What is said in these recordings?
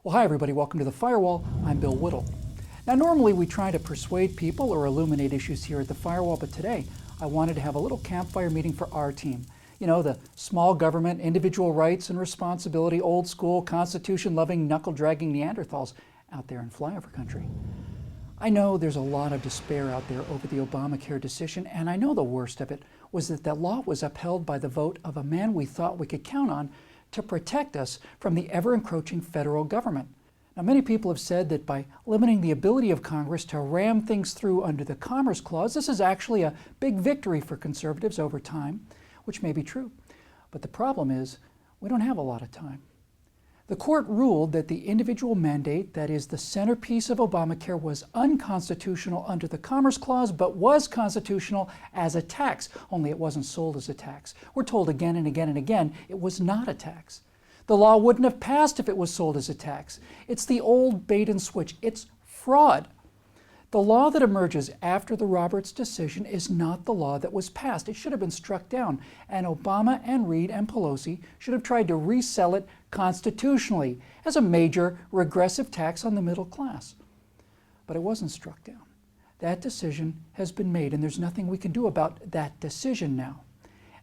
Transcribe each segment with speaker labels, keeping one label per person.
Speaker 1: Well, hi everybody, welcome to The Firewall. I'm Bill Whittle. Now normally we try to persuade people or illuminate issues here at The Firewall, but today I wanted to have a little campfire meeting for our team. You know, the small government, individual rights and responsibility, old school, constitution-loving, knuckle-dragging Neanderthals out there in flyover country. I know there's a lot of despair out there over the Obamacare decision, and I know the worst of it was that the law was upheld by the vote of a man we thought we could count on to protect us from the ever-encroaching federal government. Now, many people have said that by limiting the ability of Congress to ram things through under the Commerce Clause, this is actually a big victory for conservatives over time, which may be true. But the problem is, we don't have a lot of time. The court ruled that the individual mandate, that is the centerpiece of Obamacare, was unconstitutional under the Commerce Clause, but was constitutional as a tax, only it wasn't sold as a tax. We're told again and again and again it was not a tax. The law wouldn't have passed if it was sold as a tax. It's the old bait and switch. It's fraud. The law that emerges after the Roberts decision is not the law that was passed. It should have been struck down, and Obama and Reid and Pelosi should have tried to resell it constitutionally as a major regressive tax on the middle class. But it wasn't struck down. That decision has been made, and there's nothing we can do about that decision now.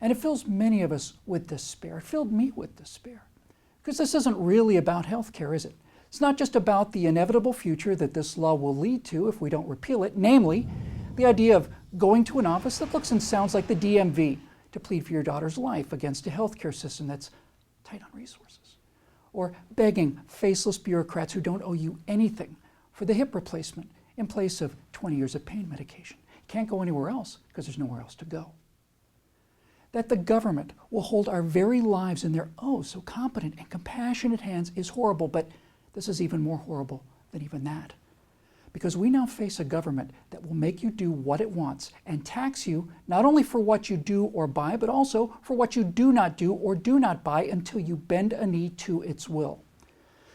Speaker 1: And it fills many of us with despair. It filled me with despair. Because this isn't really about health care, is it? It's not just about the inevitable future that this law will lead to if we don't repeal it, namely, the idea of going to an office that looks and sounds like the DMV to plead for your daughter's life against a healthcare system that's tight on resources, or begging faceless bureaucrats who don't owe you anything for the hip replacement in place of 20 years of pain medication. You can't go anywhere else because there's nowhere else to go. That the government will hold our very lives in their oh so competent and compassionate hands is horrible, but this is even more horrible than even that. Because we now face a government that will make you do what it wants and tax you not only for what you do or buy, but also for what you do not do or do not buy until you bend a knee to its will.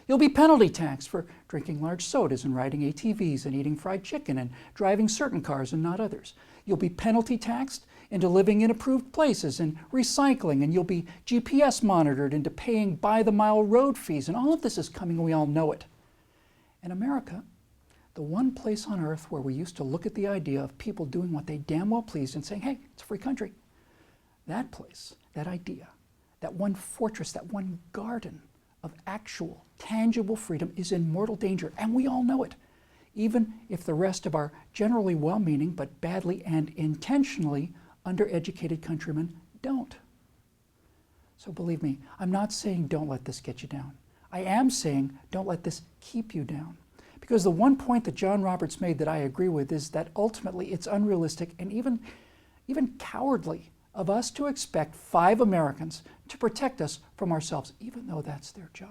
Speaker 1: You'll be penalty taxed for drinking large sodas and riding ATVs and eating fried chicken and driving certain cars and not others. You'll be penalty taxed into living in approved places and recycling, and you'll be GPS monitored into paying by-the-mile road fees, and all of this is coming, we all know it. In America, the one place on earth where we used to look at the idea of people doing what they damn well pleased and saying, hey, it's a free country. That place, that idea, that one fortress, that one garden of actual, tangible freedom is in mortal danger, and we all know it, even if the rest of our generally well-meaning but badly and intentionally undereducated countrymen don't. So believe me, I'm not saying don't let this get you down. I am saying don't let this keep you down. Because the one point that John Roberts made that I agree with is that ultimately it's unrealistic and even cowardly of us to expect 5 Americans to protect us from ourselves, even though that's their job.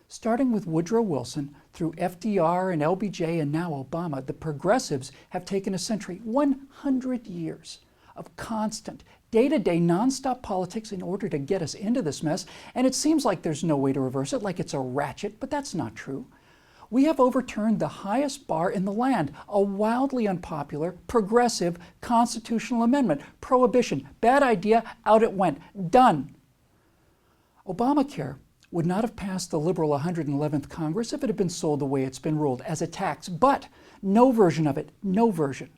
Speaker 1: Starting with Woodrow Wilson, through FDR and LBJ and now Obama, the progressives have taken a century, 100 years of constant, day-to-day, nonstop politics in order to get us into this mess, and it seems like there's no way to reverse it, like it's a ratchet, but that's not true. We have overturned the highest bar in the land, a wildly unpopular, progressive constitutional amendment, prohibition, bad idea, out it went, done. Obamacare would not have passed the liberal 111th Congress if it had been sold the way it's been ruled, as a tax, but no version of it, no version,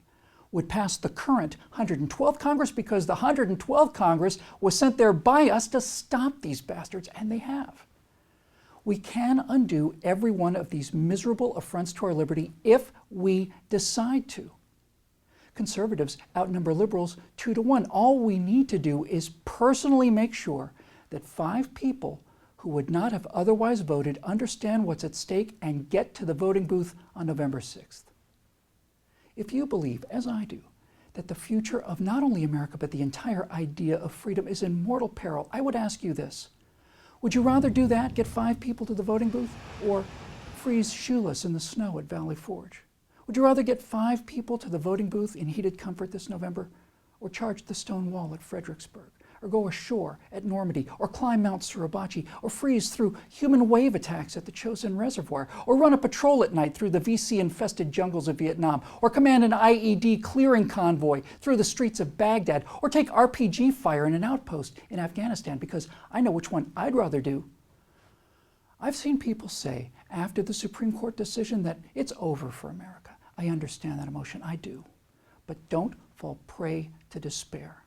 Speaker 1: would pass the current 112th Congress because the 112th Congress was sent there by us to stop these bastards, and they have. We can undo every one of these miserable affronts to our liberty if we decide to. Conservatives outnumber liberals 2-to-1. All we need to do is personally make sure that 5 people who would not have otherwise voted understand what's at stake and get to the voting booth on November 6th. If you believe, as I do, that the future of not only America but the entire idea of freedom is in mortal peril, I would ask you this. Would you rather do that, get 5 people to the voting booth, or freeze shoeless in the snow at Valley Forge? Would you rather get 5 people to the voting booth in heated comfort this November, or charge the stone wall at Fredericksburg, or go ashore at Normandy, or climb Mount Suribachi, or freeze through human wave attacks at the Chosin Reservoir, or run a patrol at night through the VC-infested jungles of Vietnam, or command an IED clearing convoy through the streets of Baghdad, or take RPG fire in an outpost in Afghanistan? Because I know which one I'd rather do. I've seen people say after the Supreme Court decision that it's over for America. I understand that emotion, I do. But don't fall prey to despair.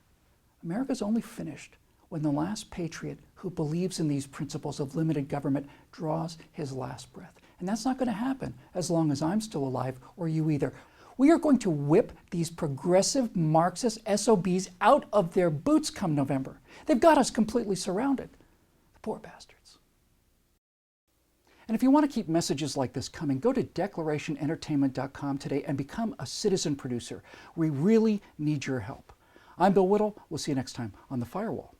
Speaker 1: America's only finished when the last patriot who believes in these principles of limited government draws his last breath. And that's not going to happen as long as I'm still alive or you either. We are going to whip these progressive Marxist SOBs out of their boots come November. They've got us completely surrounded. The poor bastards. And if you want to keep messages like this coming, go to declarationentertainment.com today and become a citizen producer. We really need your help. I'm Bill Whittle. We'll see you next time on The Firewall.